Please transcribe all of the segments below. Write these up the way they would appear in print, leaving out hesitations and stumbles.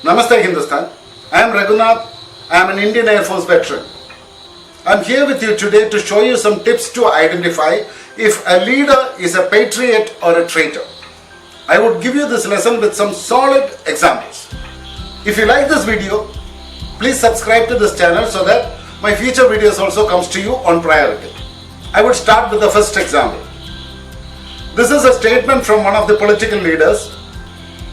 Namaste Hindustan. I am Raghunath. I am an Indian Air Force veteran. I am here with you today to show you some tips to identify if a leader is a patriot or a traitor. I would give you this lesson with some solid examples. If you like this video, please subscribe to this channel so that my future videos also comes to you on priority. I would start with the first example. This is a statement from one of the political leaders.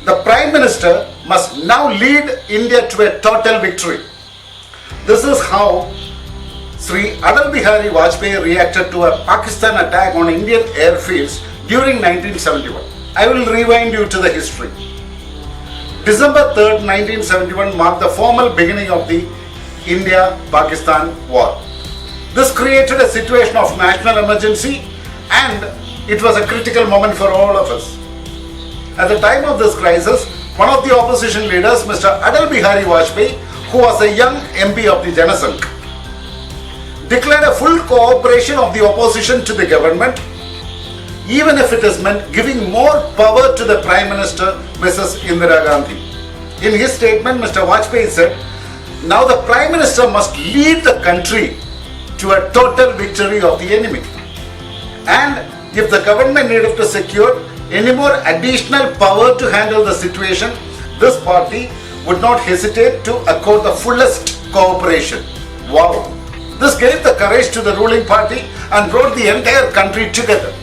The Prime Minister must now lead India to a total victory. This is how Sri Atal Bihari Vajpayee reacted to a Pakistan attack on Indian airfields during 1971. I will rewind you to the history. December 3rd, 1971 marked the formal beginning of the India-Pakistan war. This created a situation of national emergency and it was a critical moment for all of us. At the time of this crisis, one of the opposition leaders, Mr. Atal Bihari Vajpayee, who was a young MP of the Janasangh, declared a full cooperation of the opposition to the government, even if it is meant giving more power to the Prime Minister, Mrs. Indira Gandhi. In his statement, Mr. Vajpayee said, "Now the Prime Minister must lead the country to a total victory of the enemy. And if the government needed to secure any more additional power to handle the situation, this party would not hesitate to accord the fullest cooperation." Wow! This gave the courage to the ruling party and brought the entire country together.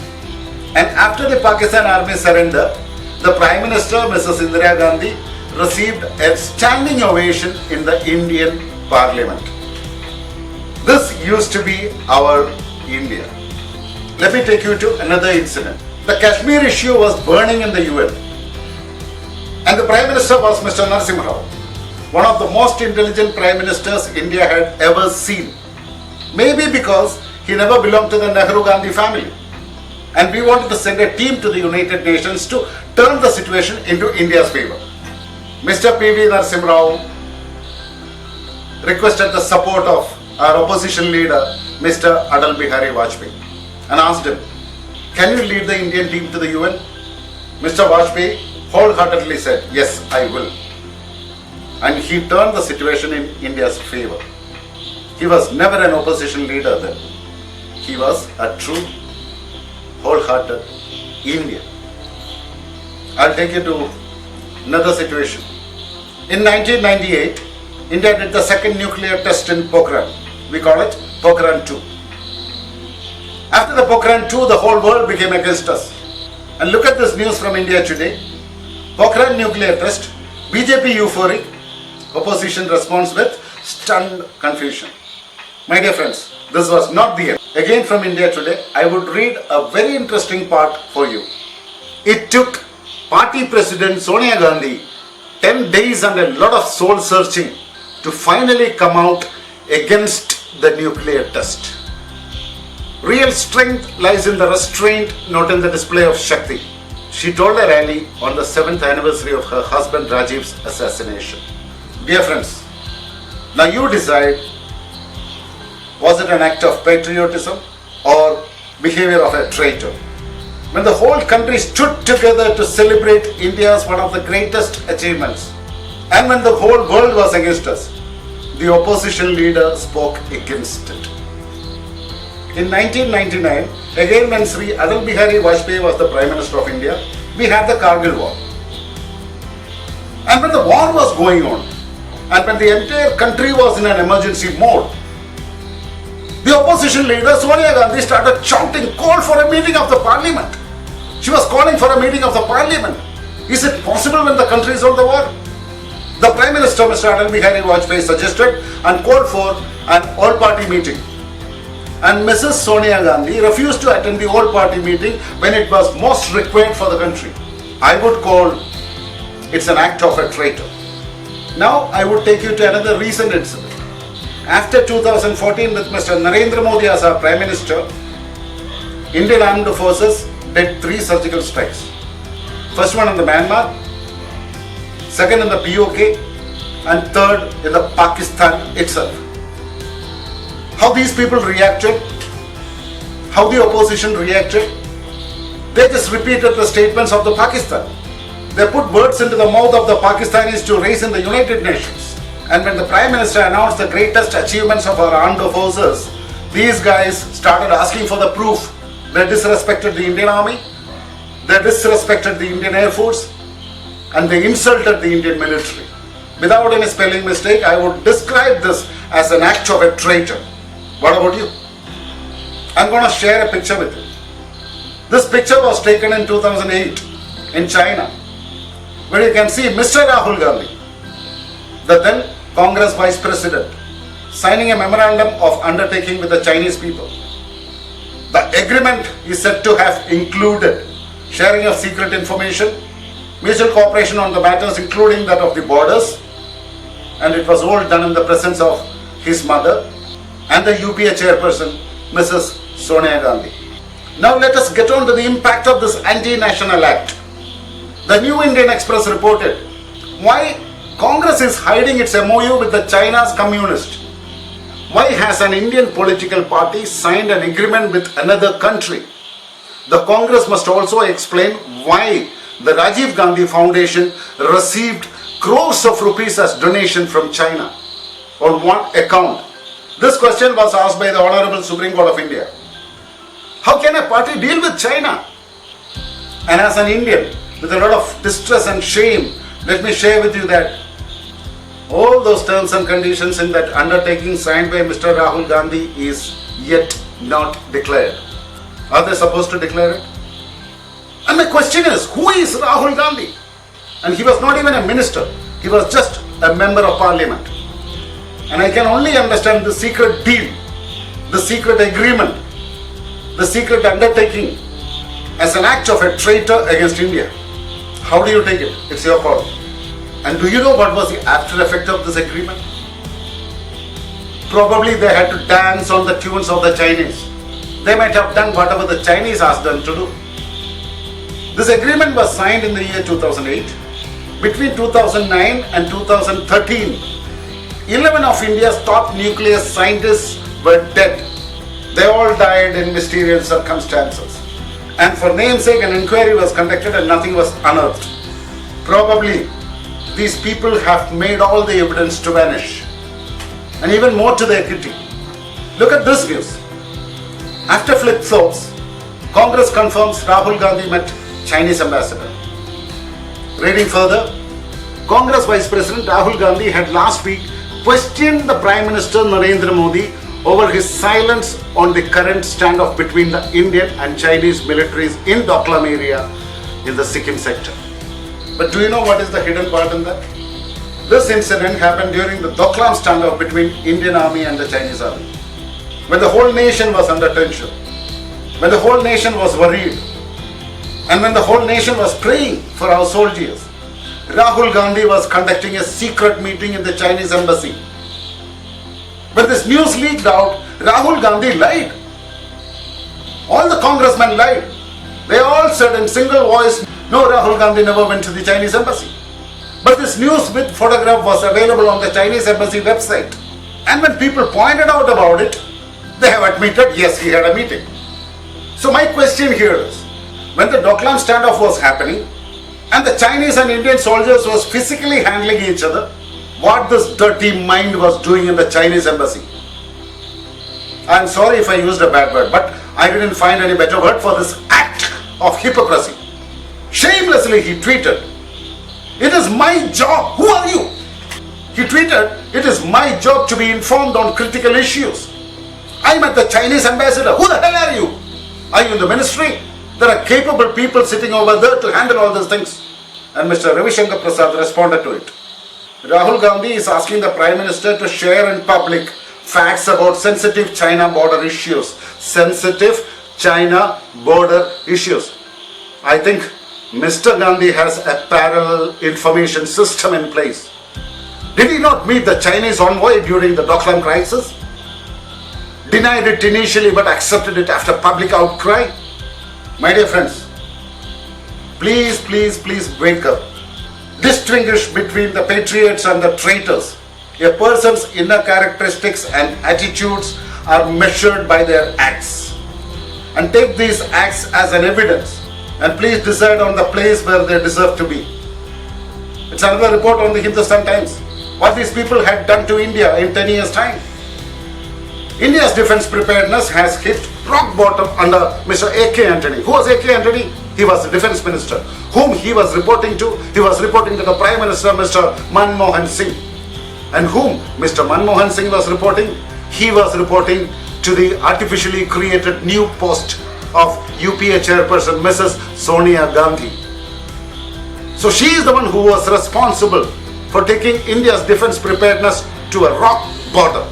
And after the Pakistan army surrender, the Prime Minister, Mrs. Indira Gandhi, received a standing ovation in the Indian Parliament. This used to be our India. Let me take you to another incident. The Kashmir issue was burning in the UN. And the Prime Minister was Mr. Narasimha Rao, one of the most intelligent Prime Ministers India had ever seen. Maybe because he never belonged to the Nehru-Gandhi family. And we wanted to send a team to the United Nations to turn the situation into India's favor. Mr. P.V. Narasimha Rao requested the support of our opposition leader, Mr. Atal Bihari Vajpayee, and asked him, "Can you lead the Indian team to the UN?" Mr. Vajpayee wholeheartedly said, "Yes, I will." And he turned the situation in India's favor. He was never an opposition leader then. He was a true, wholehearted Indian. I'll take you to another situation. In 1998, India did the second nuclear test in Pokhran. We call it Pokhran 2. After the Pokhran 2, the whole world became against us. And look at this news from India today. Pokhran nuclear test, BJP euphoric, opposition response with stunned confusion. My dear friends, this was not the end. Again from India today, I would read a very interesting part for you. It took party president Sonia Gandhi 10 days and a lot of soul searching to finally come out against the nuclear test. Real strength lies in the restraint, not in the display of Shakti. She told a rally on the 7th anniversary of her husband Rajiv's assassination. Dear friends, now you decide, was it an act of patriotism or behavior of a traitor? When the whole country stood together to celebrate India's one of the greatest achievements, and when the whole world was against us, the opposition leader spoke against it. In 1999, again when Sri Atal Bihari Vajpayee was the Prime Minister of India, we had the Kargil War. And when the war was going on, and when the entire country was in an emergency mode, the opposition leader Sonia Gandhi started shouting, "Call for a meeting of the parliament." She was calling for a meeting of the parliament. Is it possible when the country is on the war? The Prime Minister, Mr. Atal Bihari Vajpayee, suggested and called for an all-party meeting. And Mrs. Sonia Gandhi refused to attend the all-party meeting when it was most required for the country. I would call it's an act of a traitor. Now I would take you to another recent incident. After 2014, with Mr. Narendra Modi as our Prime Minister, Indian Armed Forces did 3 surgical strikes. First one in the Myanmar, second in the POK, and third in the Pakistan itself. How these people reacted, how the opposition reacted, they just repeated the statements of the Pakistan. They put words into the mouth of the Pakistanis to raise in the United Nations. And when the Prime Minister announced the greatest achievements of our armed forces, these guys started asking for the proof. They disrespected the Indian Army, they disrespected the Indian Air Force, and they insulted the Indian military. Without any spelling mistake, I would describe this as an act of a traitor. What about you? I'm going to share a picture with you. This picture was taken in 2008 in China, where you can see Mr. Rahul Gandhi, the then Congress Vice President, signing a memorandum of undertaking with the Chinese people. The agreement is said to have included sharing of secret information, mutual cooperation on the matters including that of the borders, and it was all done in the presence of his mother and the UPA chairperson, Mrs. Sonia Gandhi. Now let us get on to the impact of this anti-national act. The New Indian Express reported why Congress is hiding its MOU with the China's communist. Why has an Indian political party signed an agreement with another country? The Congress must also explain why the Rajiv Gandhi Foundation received crores of rupees as donation from China. On what account? This question was asked by the Honorable Supreme Court of India. How can a party deal with China? And as an Indian, with a lot of distress and shame, let me share with you that all those terms and conditions in that undertaking signed by Mr. Rahul Gandhi is yet not declared. Are they supposed to declare it? And my question is, who is Rahul Gandhi? And he was not even a minister. He was just a member of parliament. And I can only understand the secret deal, the secret agreement, the secret undertaking as an act of a traitor against India. How do you take it? It's your call. And do you know what was the after effect of this agreement? Probably they had to dance on the tunes of the Chinese. They might have done whatever the Chinese asked them to do. This agreement was signed in the year 2008. Between 2009 and 2013, 11 of India's top nuclear scientists were dead. They all died in mysterious circumstances. And for namesake, an inquiry was conducted and nothing was unearthed. Probably these people have made all the evidence to vanish, and even more to their kitty. Look at this news. After flip-flops, Congress confirms Rahul Gandhi met Chinese ambassador. Reading further, Congress Vice President Rahul Gandhi had last week questioned the Prime Minister Narendra Modi over his silence on the current standoff between the Indian and Chinese militaries in Doklam area in the Sikkim sector. But do you know what is the hidden part in that? This incident happened during the Doklam standoff between Indian Army and the Chinese Army. When the whole nation was under tension, when the whole nation was worried, and when the whole nation was praying for our soldiers, Rahul Gandhi was conducting a secret meeting in the Chinese embassy. When this news leaked out, Rahul Gandhi lied. All the congressmen lied. They all said in single voice, no, Rahul Gandhi never went to the Chinese embassy. But this news with photograph was available on the Chinese embassy website. And when people pointed out about it, they have admitted, yes, he had a meeting. So my question here is, when the Doklam standoff was happening, and the Chinese and Indian soldiers was physically handling each other, what this dirty mind was doing in the Chinese embassy? I'm sorry if I used a bad word, but I didn't find any better word for this act of hypocrisy. Shamelessly he tweeted, "It is my job." Who are you? He tweeted, "It is my job to be informed on critical issues. I'm at the Chinese ambassador. Who the hell are you? Are you in the ministry? There are capable people sitting over there to handle all these things." And Mr. Ravi Shankar Prasad responded to it. Rahul Gandhi is asking the Prime Minister to share in public facts about sensitive China border issues. Sensitive China border issues. I think Mr. Gandhi has a parallel information system in place. Did he not meet the Chinese envoy during the Doklam crisis? Denied it initially but accepted it after public outcry? My dear friends, please wake up. Distinguish between the Patriots and the Traitors. A person's inner characteristics and attitudes are measured by their acts. And take these acts as an evidence. And please decide on the place where they deserve to be. It's another report on the Hindustan Times. What these people had done to India in 10 years' time. India's defense preparedness has hit rock bottom under Mr. A.K. Antony. Who was A.K. Antony? He was the defense minister. Whom he was reporting to? He was reporting to the Prime Minister, Mr. Manmohan Singh. And whom Mr. Manmohan Singh was reporting? He was reporting to the artificially created new post of UPA chairperson, Mrs. Sonia Gandhi. So she is the one who was responsible for taking India's defense preparedness to a rock bottom.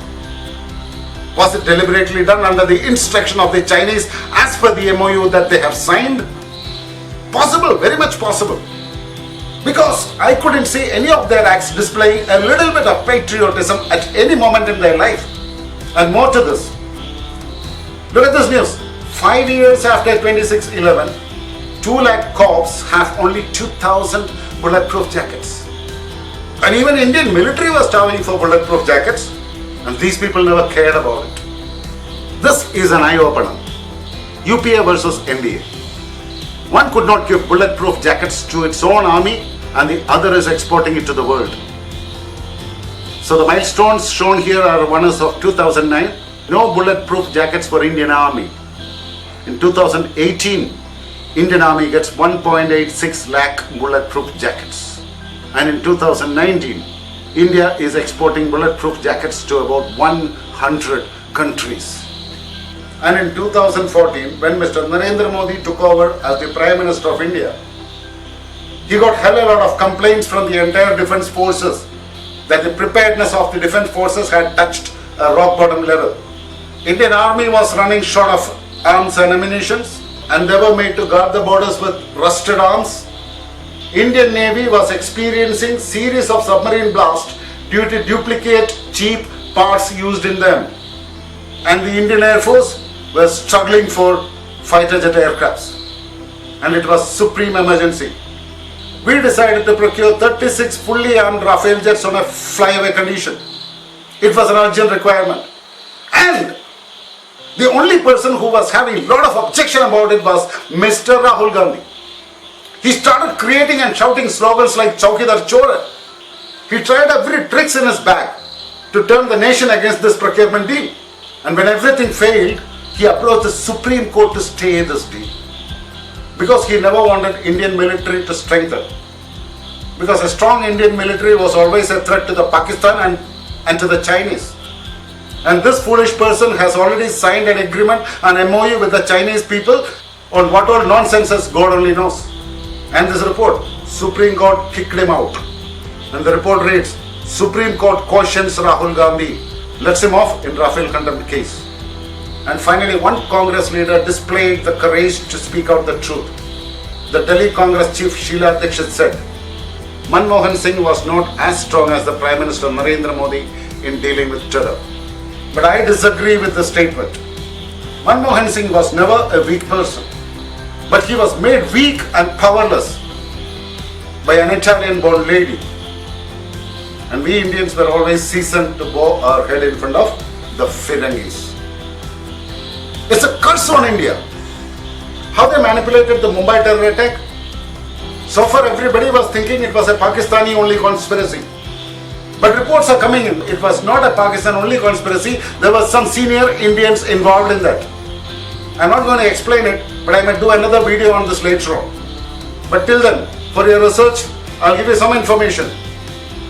Was it deliberately done under the instruction of the Chinese as per the MOU that they have signed? Possible, very much possible. Because I couldn't see any of their acts displaying a little bit of patriotism at any moment in their life. And more to this. Look at this news. 5 years after 26/11, 2 lakh corps have only 2,000 bulletproof jackets. And even Indian military was starving for bulletproof jackets. And these people never cared about it. This is an eye-opener. UPA versus NDA. One could not give bulletproof jackets to its own army and the other is exporting it to the world. So the milestones shown here are one is of 2009. No bulletproof jackets for Indian Army. In 2018, Indian Army gets 1.86 lakh bulletproof jackets. And in 2019, India is exporting bulletproof jackets to about 100 countries. And in 2014, when Mr. Narendra Modi took over as the Prime Minister of India, he got hell a lot of complaints from the entire defense forces that the preparedness of the defense forces had touched a rock bottom level. Indian Army was running short of arms and ammunition, and they were made to guard the borders with rusted arms. Indian Navy was experiencing series of submarine blasts due to duplicate cheap parts used in them. And the Indian Air Force was struggling for fighter jet aircrafts. And it was supreme emergency. We decided to procure 36 fully armed Rafale jets on a flyaway condition. It was an urgent requirement. And the only person who was having a lot of objection about it was Mr. Rahul Gandhi. He started creating and shouting slogans like Chaukidar Chora. He tried every tricks in his bag to turn the nation against this procurement deal. And when everything failed, he approached the Supreme Court to stay this deal. Because he never wanted Indian military to strengthen. Because a strong Indian military was always a threat to the Pakistan and to the Chinese. And this foolish person has already signed an agreement, an MOU with the Chinese people on what all nonsense is God only knows. And this report, Supreme Court kicked him out. And the report reads, Supreme Court cautions Rahul Gandhi, lets him off in Rafale contempt case. And finally, one Congress leader displayed the courage to speak out the truth. The Delhi Congress chief Sheila Dikshit said, Manmohan Singh was not as strong as the Prime Minister Narendra Modi in dealing with terror. But I disagree with the statement. Manmohan Singh was never a weak person. But he was made weak and powerless by an Italian-born lady. And we Indians were always seasoned to bow our head in front of the Firangis. It's a curse on India. How they manipulated the Mumbai terror attack? So far everybody was thinking it was a Pakistani-only conspiracy. But reports are coming in. It was not a Pakistan-only conspiracy. There were some senior Indians involved in that. I'm not going to explain it, but I might do another video on this later on. But till then, for your research, I'll give you some information.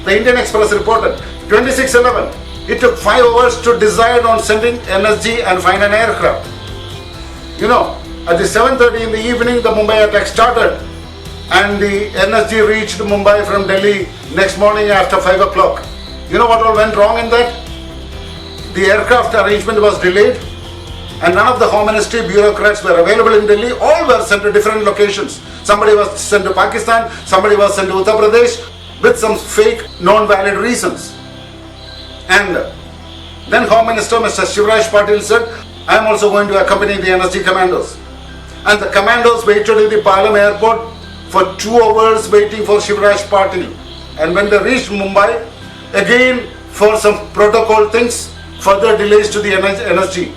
The Indian Express reported, 26/11, it took 5 hours to decide on sending NSG and find an aircraft. You know, at the 7:30 in the evening, the Mumbai attack started, and the NSG reached Mumbai from Delhi next morning after 5 o'clock. You know what all went wrong in that? The aircraft arrangement was delayed, and none of the Home Ministry bureaucrats were available in Delhi. All were sent to different locations. Somebody was sent to Pakistan, somebody was sent to Uttar Pradesh with some fake, non-valid reasons. And then Home Minister Mr. Shivraj Patil said, I am also going to accompany the NSG commandos. And the commandos waited at the Palam airport for 2 hours waiting for Shivraj Patil. And when they reached Mumbai, again for some protocol things, further delays to the NSG.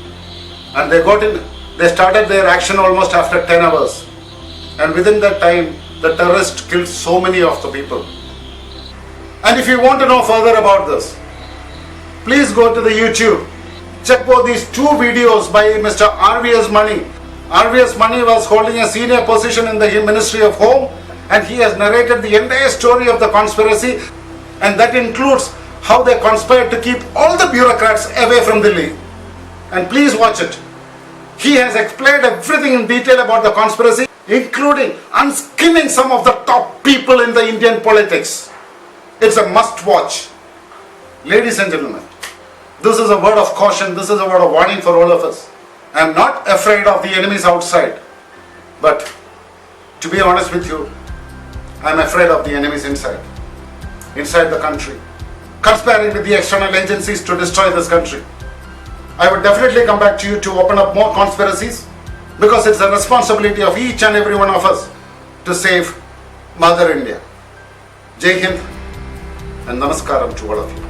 And they started their action almost after 10 hours. And within that time, the terrorists killed so many of the people. And if you want to know further about this, please go to the YouTube. Check both these two videos by Mr. RVS Mani. RVS Mani was holding a senior position in the Ministry of Home, and he has narrated the entire story of the conspiracy, and that includes how they conspired to keep all the bureaucrats away from Delhi. And please watch it. He has explained everything in detail about the conspiracy, including unskinning some of the top people in the Indian politics. It's a must watch. Ladies and gentlemen, this is a word of caution, this is a word of warning for all of us. I am not afraid of the enemies outside, but to be honest with you, I am afraid of the enemies inside the country, conspiring with the external agencies to destroy this country. I would definitely come back to you to open up more conspiracies, because it's a responsibility of each and every one of us to save Mother India. Jai Hind and Namaskaram to all of you.